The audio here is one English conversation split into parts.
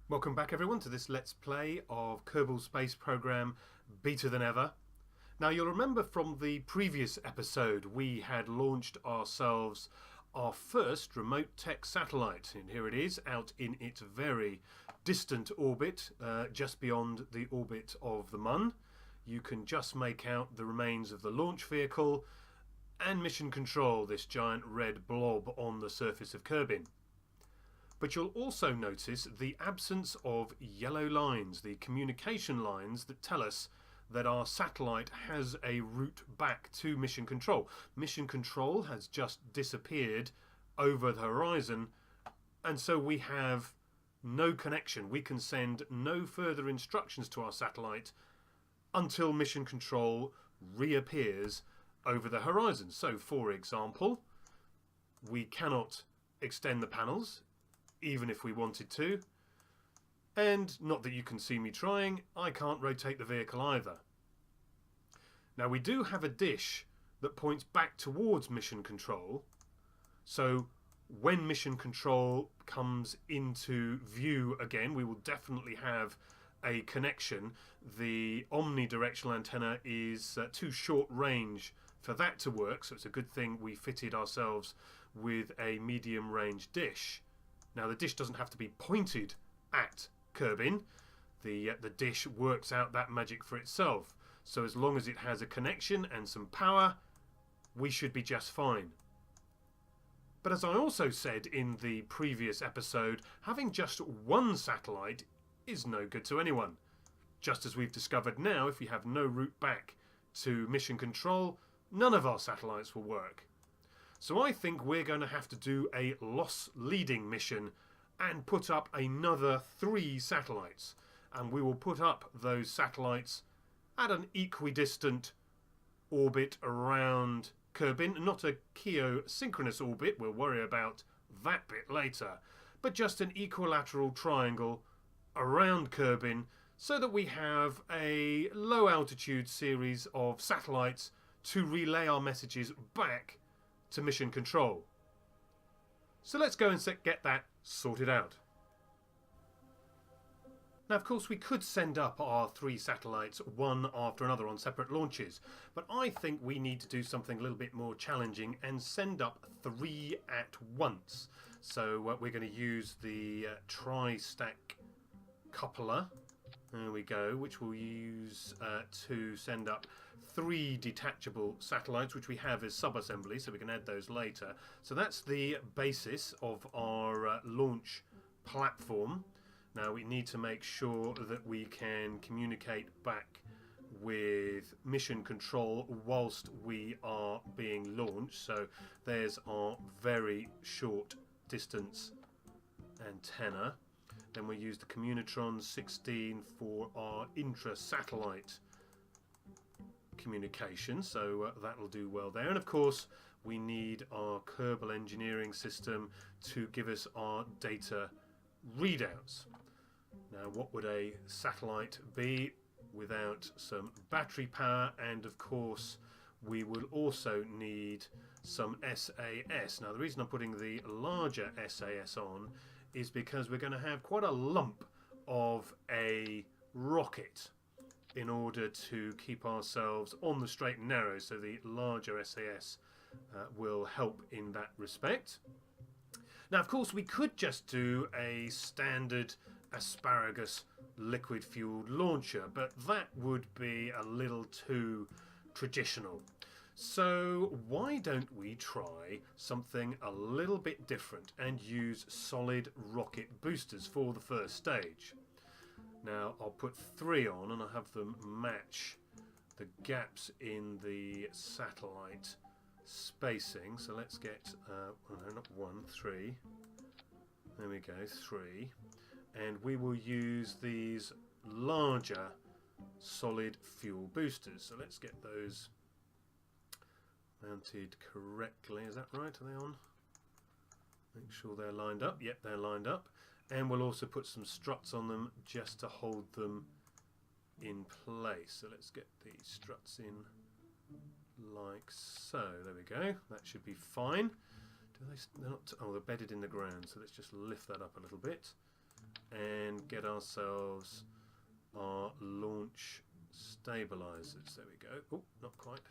Welcome back everyone to this Let's Play of Kerbal Space Program Better Than Ever. Now you'll remember from the previous episode we had launched ourselves our first remote tech satellite, and here it is out in its very distant orbit, just beyond the orbit of the Mun. You can just make out the remains of the launch vehicle and mission control, this giant red blob on the surface of Kerbin. But you'll also notice the absence of yellow lines, the communication lines that tell us that our satellite has a route back to mission control. Mission control has just disappeared over the horizon, and so we have no connection. We can send no further instructions to our satellite until mission control reappears over the horizon. So, for example, we cannot extend the panels even if we wanted to, and not that you can see me trying, I can't rotate the vehicle either. Now we do have a dish that points back towards mission control, so when mission control comes into view again we will definitely have a connection. The omnidirectional antenna is too short range for that to work, so it's a good thing we fitted ourselves with a medium range dish. Now the dish doesn't have to be pointed at Kerbin. The dish works out that magic for itself. So as long as it has a connection and some power, we should be just fine. But as I also said in the previous episode, having just one satellite is no good to anyone. Just as we've discovered now, if we have no route back to mission control, none of our satellites will work. So I think we're going to have to do a loss leading mission and put up another 3 satellites. And we will put up those satellites at an equidistant orbit around Kerbin. Not a geosynchronous orbit, we'll worry about that bit later. But just an equilateral triangle around Kerbin so that we have a low altitude series of satellites to relay our messages back to mission control. So let's go and get that sorted out. Now of course we could send up our 3 satellites one after another on separate launches, but I think we need to do something a little bit more challenging and send up 3 at once. So we're going to use the tri-stack coupler. There we go, which we'll use to send up 3 detachable satellites, which we have as sub-assembly, so we can add those later. So that's the basis of our launch platform. Now we need to make sure that we can communicate back with mission control whilst we are being launched. So there's our very short distance antenna. Then we use the Communitron 16 for our intra-satellite communication, so that'll do well there. And of course we need our Kerbal engineering system to give us our data readouts. Now what would a satellite be without some battery power? And of course we will also need some SAS. Now the reason I'm putting the larger SAS on is because we're going to have quite a lump of a rocket in order to keep ourselves on the straight and narrow, so the larger SAS will help in that respect. Now of course we could just do a standard asparagus liquid fueled launcher, but that would be a little too traditional. So why don't we try something a little bit different and use solid rocket boosters for the first stage. Now I'll put 3 on and I'll have them match the gaps in the satellite spacing. So let's get, no, not 1, 3. There we go, 3. And we will use these larger solid fuel boosters. So let's get those mounted correctly. Is that right? Are they on? Make sure they're lined up. Yep, they're lined up. And we'll also put some struts on them just to hold them in place. So let's get the struts in like so. There we go. That should be fine. They're not, oh, they're bedded in the ground, so let's just lift that up a little bit and get ourselves our launch stabilizers. There we go. Oh, not quite.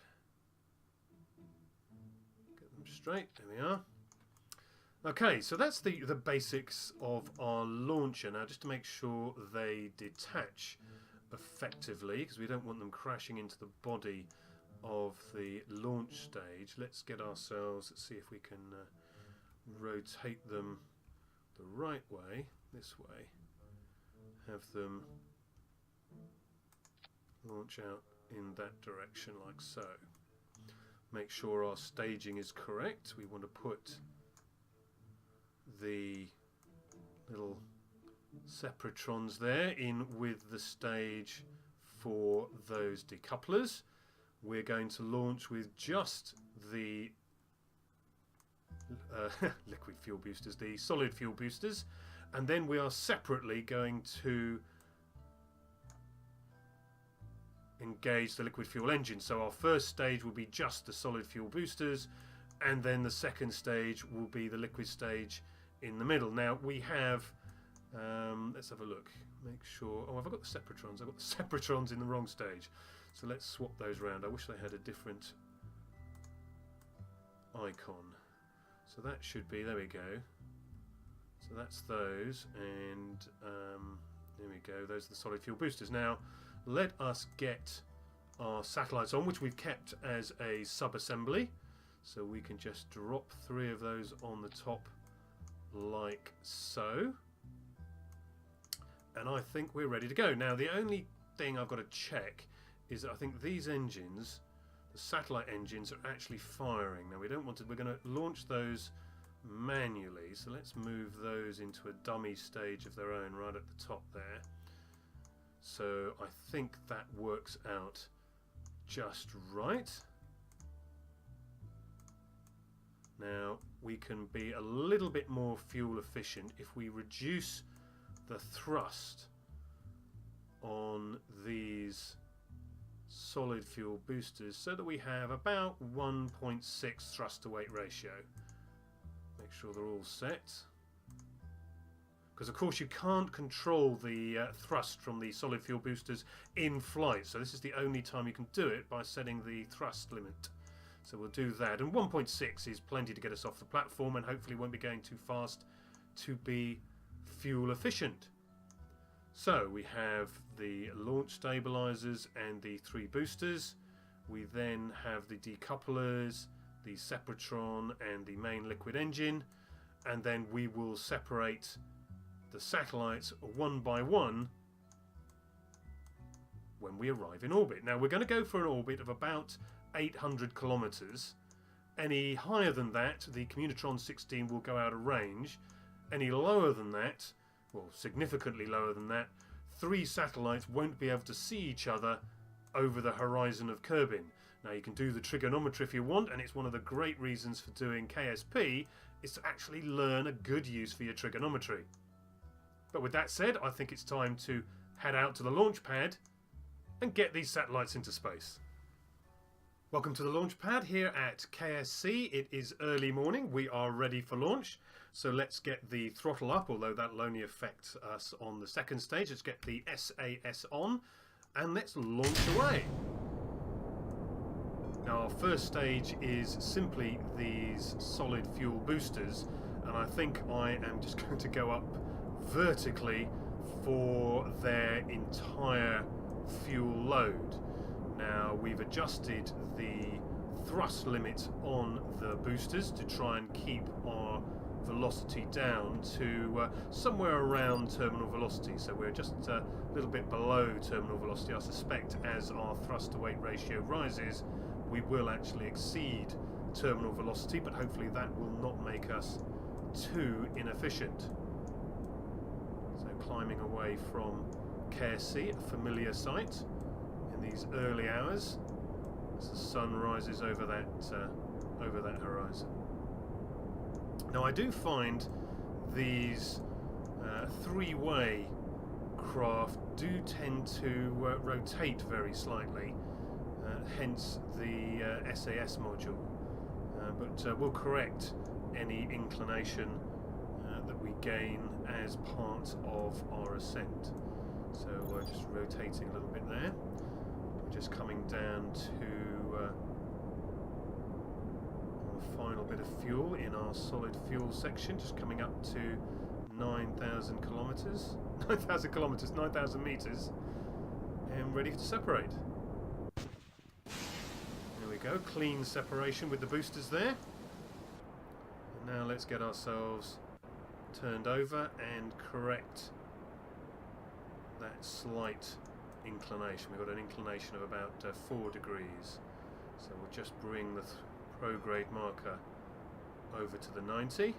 Get them straight. There we are. Okay, so that's the basics of our launcher. Now, just to make sure they detach effectively, because we don't want them crashing into the body of the launch stage, let's get ourselves, let's see if we can rotate them the right way, this way, have them launch out in that direction like so. Make sure our staging is correct. We want to put the little separatrons there in with the stage for those decouplers. We're going to launch with just the liquid fuel boosters, the solid fuel boosters, and then we are separately going to engage the liquid fuel engine. So our first stage will be just the solid fuel boosters, and then the second stage will be the liquid stage in the middle. Now we have, let's have a look, make sure, oh, have I got the separatrons? I've got the separatrons in the wrong stage. So let's swap those around. I wish they had a different icon. So that should be, there we go. So that's those, and there we go, those are the solid fuel boosters. Now let us get our satellites on, which we've kept as a sub-assembly. So we can just drop 3 of those on the top like so. And I think we're ready to go. Now the only thing I've got to check is that I think these engines, the satellite engines, are actually firing. Now we don't want to, we're going to launch those manually, so let's move those into a dummy stage of their own right at the top there. So I think that works out just right. Now we can be a little bit more fuel efficient if we reduce the thrust on these solid fuel boosters so that we have about 1.6 thrust to weight ratio. Make sure they're all set, because of course you can't control the thrust from the solid fuel boosters in flight, so this is the only time you can do it, by setting the thrust limit. So we'll do that, and 1.6 is plenty to get us off the platform, and hopefully won't be going too fast to be fuel efficient. So we have the launch stabilizers and the 3 boosters. We then have the decouplers, the separatron and the main liquid engine, and then we will separate the satellites one by one when we arrive in orbit. Now we're going to go for an orbit of about 800 kilometers. Any higher than that, the Communitron 16 will go out of range. Any lower than that, well, significantly lower than that, 3 satellites won't be able to see each other over the horizon of Kerbin. Now you can do the trigonometry if you want, and it's one of the great reasons for doing KSP is to actually learn a good use for your trigonometry. But with that said, I think it's time to head out to the launch pad and get these satellites into space. Welcome to the launch pad here at KSC. It is early morning. We are ready for launch. So let's get the throttle up, although that will only affect us on the second stage. Let's get the SAS on and let's launch away. Now our first stage is simply these solid fuel boosters, and I think I am just going to go up vertically for their entire fuel load. Now we've adjusted the thrust limit on the boosters to try and keep our velocity down to somewhere around terminal velocity, so we're just a little bit below terminal velocity. I suspect as our thrust to weight ratio rises we will actually exceed terminal velocity, but hopefully that will not make us too inefficient. So climbing away from KSC, a familiar sight in these early hours as the sun rises over that horizon. Now I do find these 3-way craft do tend to rotate very slightly, hence the SAS module, but we'll correct any inclination that we gain as part of our ascent. So we're just rotating a little bit there. We're just coming down to our final bit of fuel in our solid fuel section, just coming up to 9,000 kilometres. 9,000 kilometres, 9,000 metres, and ready to separate. There we go, clean separation with the boosters there. And now let's get ourselves turned over and correct that slight inclination. We've got an inclination of about 4 degrees. So we'll just bring the prograde marker over to the 90.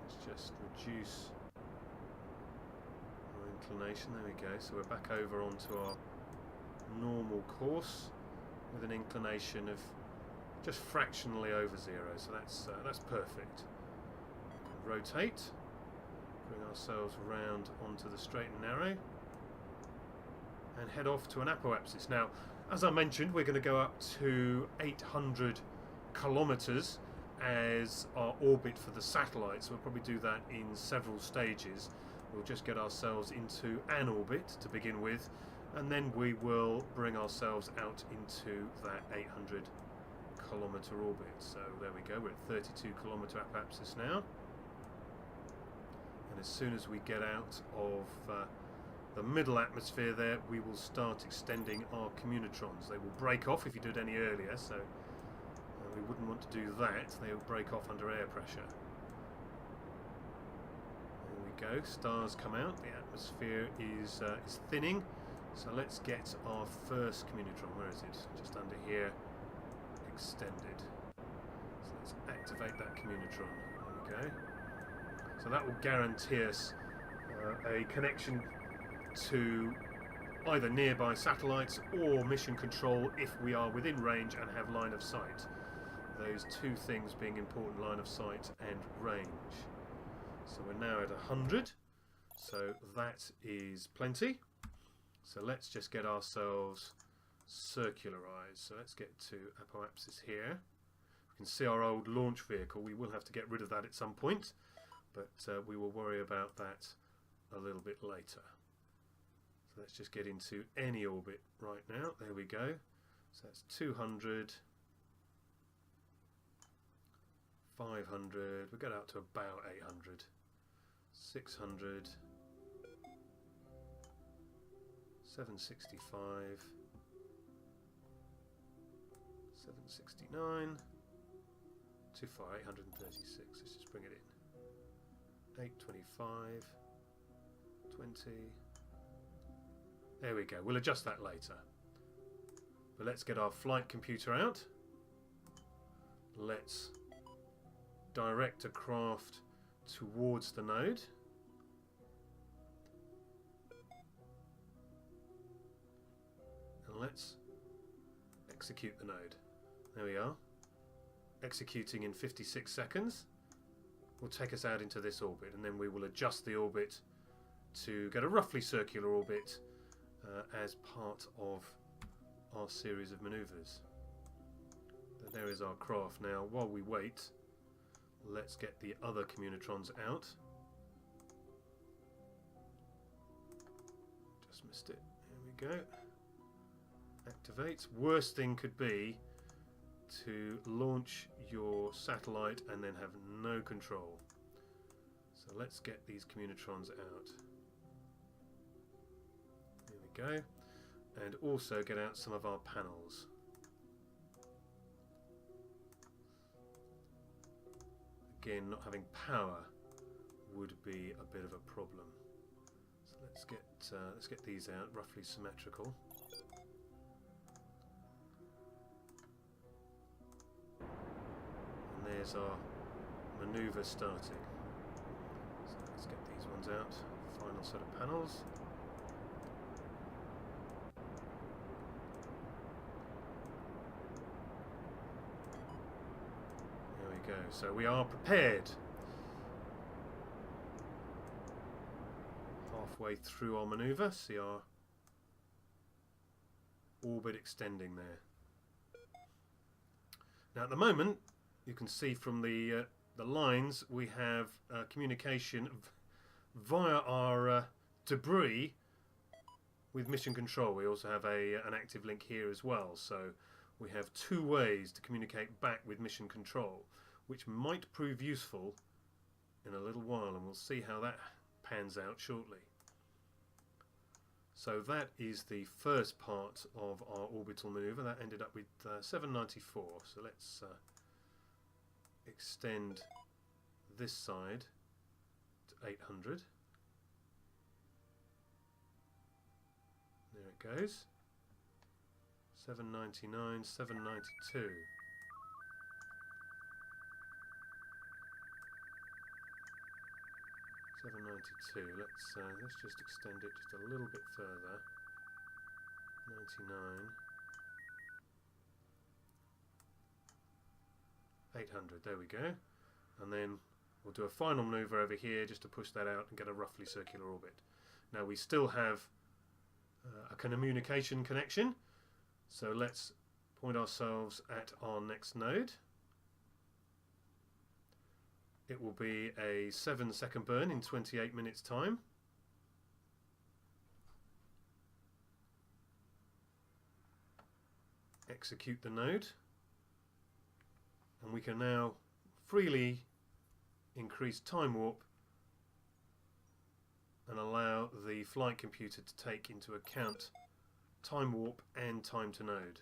Let's just reduce our inclination. There we go. So we're back over onto our normal course with an inclination of just fractionally over 0. So that's perfect. Rotate, bring ourselves round onto the straight and narrow, and head off to an apoapsis. Now, as I mentioned, we're going to go up to 800 kilometres as our orbit for the satellite, so we'll probably do that in several stages. We'll just get ourselves into an orbit to begin with, and then we will bring ourselves out into that 800 kilometre orbit. So there we go, we're at 32 kilometre apoapsis now. And as soon as we get out of the middle atmosphere there, we will start extending our communitrons. They will break off if you do it any earlier, so we wouldn't want to do that. They will break off under air pressure. There we go, stars come out, the atmosphere is thinning. So let's get our first communitron. Where is it? Just under here, extended. So let's activate that communitron. There we go. So that will guarantee us a connection to either nearby satellites or mission control if we are within range and have line of sight. Those two things being important, line of sight and range. So we're now at 100, so that is plenty. So let's just get ourselves circularized. So let's get to apoapsis here. We can see our old launch vehicle. We will have to get rid of that at some point, but we will worry about that a little bit later. So let's just get into any orbit right now. There we go. So that's 200, 500, we get out to about 800, 600, 765, 769, too far, 836, let's just bring it in. 825, 20. There we go. We'll adjust that later. But let's get our flight computer out. Let's direct a craft towards the node. And let's execute the node. There we are. Executing in 56 seconds. Will take us out into this orbit, and then we will adjust the orbit to get a roughly circular orbit as part of our series of maneuvers. But there is our craft. Now, while we wait, let's get the other communitrons out. Just missed it. Here we go. Activate. Worst thing could be to launch your satellite and then have no control. So let's get these communitrons out. Here we go. And also get out some of our panels. Again, not having power would be a bit of a problem. So let's get these out, roughly symmetrical. And there's our maneuver starting. So let's get these ones out. Final set of panels. There we go. So we are prepared. Halfway through our maneuver, see our orbit extending there. Now at the moment, you can see from the the lines, we have communication via our debris with mission control. We also have an active link here as well, so we have two ways to communicate back with mission control, which might prove useful in a little while, and we'll see how that pans out shortly. So that is the first part of our orbital manoeuvre. That ended up with 794. So let's extend this side to 800. There it goes. 799, 792. Let's just extend it just a little bit further. 99. 800, there we go. And then we'll do a final manoeuvre over here just to push that out and get a roughly circular orbit. Now we still have a communication connection, so let's point ourselves at our next node. It will be a 7-second burn in 28 minutes time. Execute the node, and we can now freely increase time warp and allow the flight computer to take into account time warp and time to node.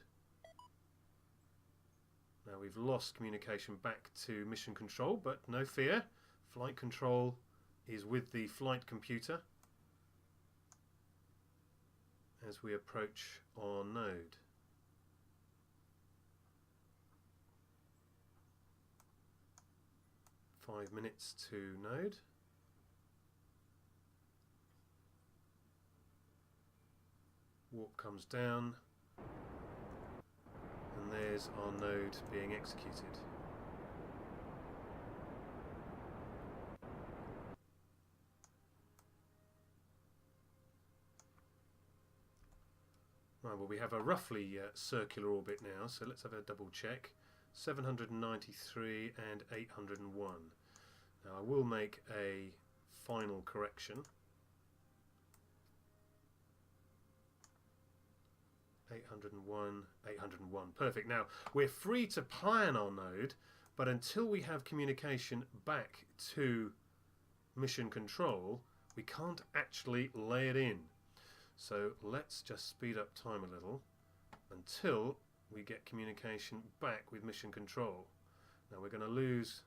Now we've lost communication back to mission control, but no fear, flight control is with the flight computer as we approach our node. Five minutes to node. Warp comes down, and there's our node being executed. Right, well, we have a roughly circular orbit now, so let's have a double check. 793 and 801. Now I will make a final correction. 801, 801. Perfect. Now we're free to plan our node, but until we have communication back to mission control, we can't actually lay it in. So let's just speed up time a little until we get communication back with mission control. Now we're going to lose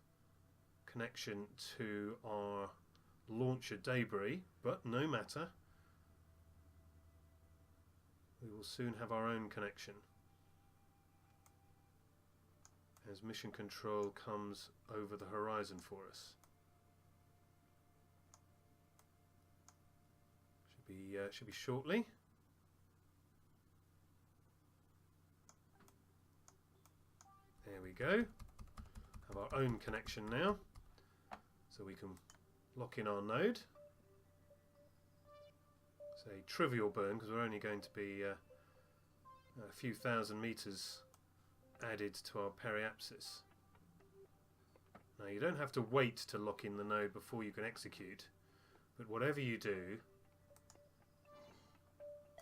connection to our launcher debris, but no matter. We will soon have our own connection as mission control comes over the horizon for us. Should be shortly. There we go. Have our own connection now, so we can lock in our node. It's a trivial burn because we're only going to be a few thousand meters added to our periapsis. Now you don't have to wait to lock in the node before you can execute, but whatever you do,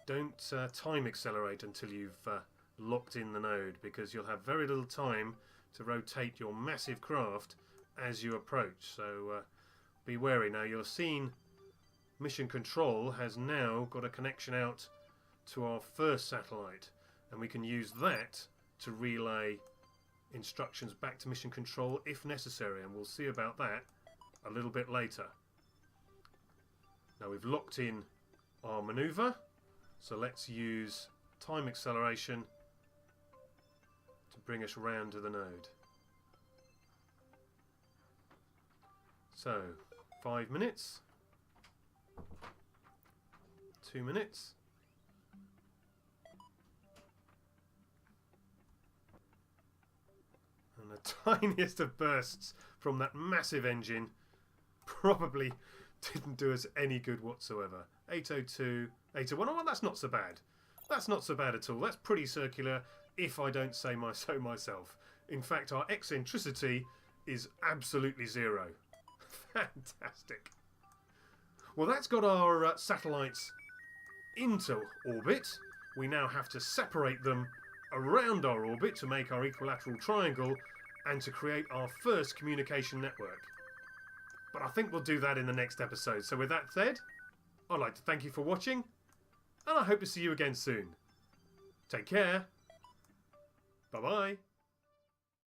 don't time accelerate until you've locked in the node, because you'll have very little time to rotate your massive craft as you approach. So be wary. Now you're seeing mission control has now got a connection out to our first satellite, and we can use that to relay instructions back to mission control if necessary, and we'll see about that a little bit later. Now we've locked in our maneuver, so let's use time acceleration to bring us round to the node. So 5 minutes, 2 minutes, and the tiniest of bursts from that massive engine probably didn't do us any good whatsoever. 802, 801, oh, well, that's not so bad. That's not so bad at all. That's pretty circular, if I don't say so myself. In fact, our eccentricity is absolutely 0. Fantastic. Well, that's got our satellites into orbit. We now have to separate them around our orbit to make our equilateral triangle and to create our first communication network. But I think we'll do that in the next episode. So with that said, I'd like to thank you for watching, and I hope to see you again soon. Take care. Bye-bye.